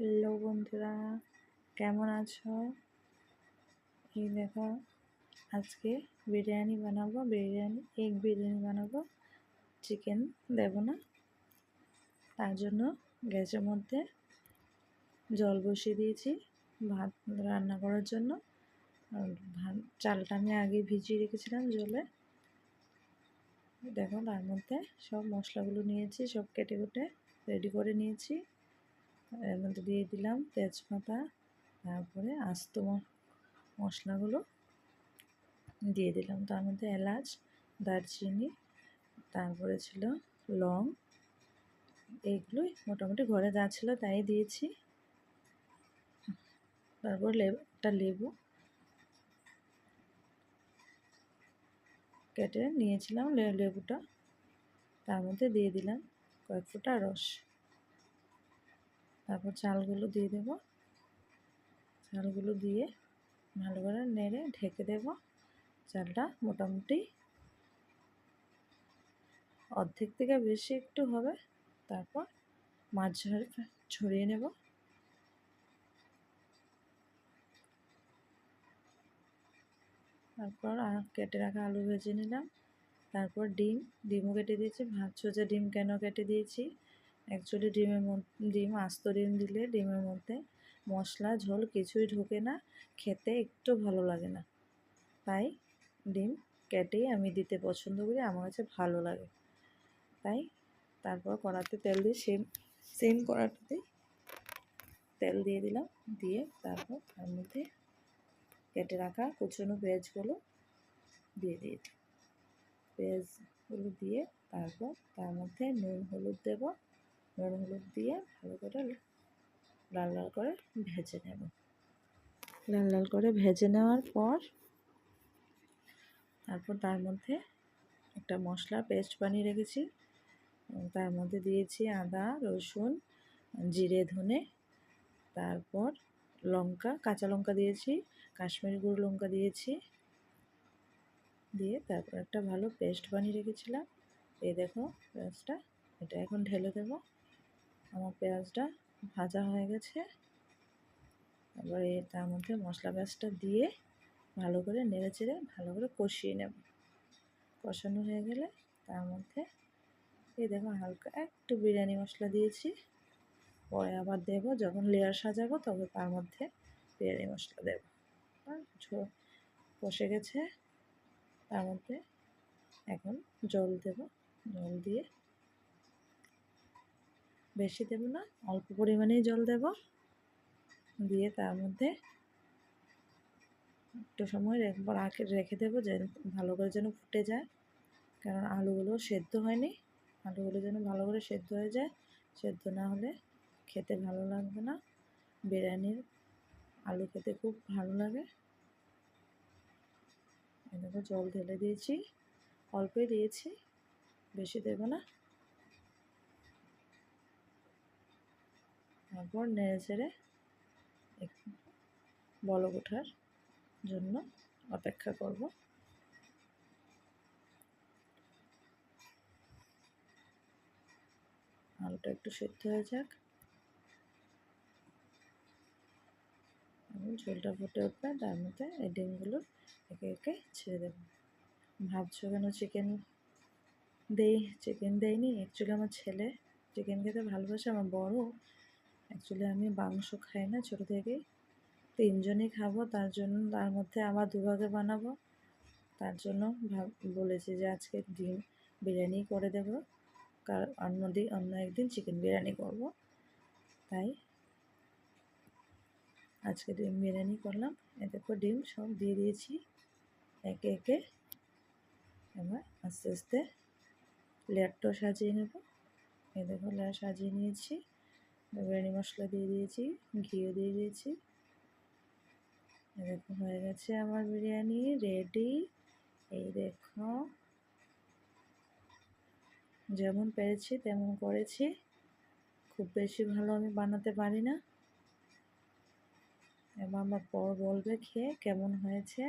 Hello বন্ধুরা, কেমন আছো? এই দেখো, আজকে এগ বিরিয়ানি বানাবো। চিকেন দেবো না, তার জন্য গ্যাসের মধ্যে জল বসিয়ে দিয়েছি ভাত রান্না করার জন্য। আর চালটা আমি আগে ভিজিয়ে রেখেছিলাম জলে। দেখো, তার মধ্যে সব মশলাগুলো নিয়েছি, সব কেটে কুটে রেডি করে নিয়েছি। এর মধ্যে দিয়ে দিলাম তেজপাতা, তারপরে আস্ত মশলাগুলো দিয়ে দিলাম। তার মধ্যে এলাচ, দারচিনি, তারপরে ছিল লং। এইগুলোই মোটামুটি ঘরে যা ছিল তাই দিয়েছি। তারপর একটা লেবু কেটে নিয়েছিলাম, লেবুটা তার মধ্যে দিয়ে দিলাম কয়েক ফোঁটা রস। তারপর চালগুলো দিয়ে দেব। চালগুলো দিয়ে ভালো করে নেড়ে ঢেকে দেব। চালটা মোটামুটি অর্ধেক থেকে বেশি একটু হবে। তারপর মাছ ছড়িয়ে নেব। তারপর কেটে রাখা আলু ভেজে নিলাম। তারপর ডিমও কেটে দিয়েছি। ভাবছো যে ডিম কেন কেটে দিয়েছি? অ্যাকচুয়ালি ডিম আস্ত ডিম দিলে ডিমের মধ্যে মশলা ঝোল কিছুই ঢোকে না, খেতে একটু ভালো লাগে না। তাই ডিম কেটেই আমি দিতে পছন্দ করি, আমার কাছে ভালো লাগে। তাই তারপর কড়াতে তেল দিয়ে সেম কড়াটাতেই তেল দিয়ে দিলাম। দিয়ে তারপর তার মধ্যে কেটে রাখা কুচনো পেঁয়াজগুলো দিয়ে দিয়েছি। পেঁয়াজগুলো দিয়ে তারপর তার মধ্যে নুন হলুদ দেব। নুন হলুদ দিয়ে ভালো করে লাল লাল করে ভেজে নেব। লাল লাল করে ভেজে নেওয়ার পর তারপর তার মধ্যে একটা মশলা পেস্ট বানিয়ে রেখেছি, তার মধ্যে দিয়েছি আদা, রসুন, জিরে, ধনে, তারপর লঙ্কা, কাঁচা লঙ্কা দিয়েছি, কাশ্মীরি গুঁড়ো লঙ্কা দিয়েছি। দিয়ে তারপর একটা ভালো পেস্ট বানিয়ে রেখেছিলাম। এই দেখো পেঁয়াজটা, এটা এখন ঢেলে দেব। আমার পেঁয়াজটা ভাজা হয়ে গেছে। এবার তার মধ্যে মশলা পেঁয়াজটা দিয়ে ভালো করে নেড়ে চেড়ে ভালো করে কষিয়ে নেব। কষানো হয়ে গেলে তার মধ্যে এই দেখো হালকা একটু বিরিয়ানি মশলা দিয়েছি। পরে আবার দেব, যখন লেয়ার সাজাবো তবে তার মধ্যে বিরিয়ানি মশলা দেব। কষে গেছে, তার মধ্যে এখন জল দেব। জল দিয়ে বেশি দেব না, অল্প পরিমাণেই জল দেব। দিয়ে তার মধ্যে একটু সময় রেখে দেবো, যে ভালো করে যেন ফুটে যায়। কারণ আলুগুলো সেদ্ধ হয়নি, আলুগুলো যেন ভালো করে সেদ্ধ হয়ে যায়। সেদ্ধ না হলে খেতে ভালো লাগবে না। বিরিয়ানির আলু খেতে খুব ভালো লাগে। এদিকে জল ঢেলে দিয়েছি, অল্পই দিয়েছি, বেশি দেব না। তারপর নেড়ে চেড়ে বলক ওঠার জন্য অপেক্ষা করব। আলুটা একটু সেদ্ধ হয়ে যাক, ঝোলটা ফুটে উঠবে। তার মধ্যে এই ডিমগুলো একে একে ছেড়ে দেব। ভাবছো কেন চিকেন দেয়নি? অ্যাকচুয়ালি আমার ছেলে চিকেন খেতে ভালোবাসে, আমার বড়। অ্যাকচুয়ালি আমি মাংস খাই না ছোটো থেকেই। 3 জনই খাবো, তার জন্য তার মধ্যে আবার দুভাগে বানাবো। তার জন্য বলেছি যে আজকে ডিম বিরিয়ানি করে দেবো, কারণ অন্য একদিন চিকেন বিরিয়ানি করব। তাই আজকে ডিম বিরিয়ানি করলাম। দেখো ডিম সব দিয়ে দিয়েছি একে একে। এবার আস্তে আস্তে লেয়ারটাও সাজিয়ে নেব। এই দেখো লেয়ার সাজিয়ে নিয়েছি। বিরিয়ানি মশলা দিয়ে দিয়েছি, ঘিও দিয়ে দিয়েছি। দেখো হয়ে গেছে আমার বিরিয়ানি রেডি। এই দেখো, যেমন পেরেছি তেমন করেছি, খুব বেশি ভালো আমি বানাতে পারি না। এবার আমার বর বলবে খেয়ে কেমন হয়েছে।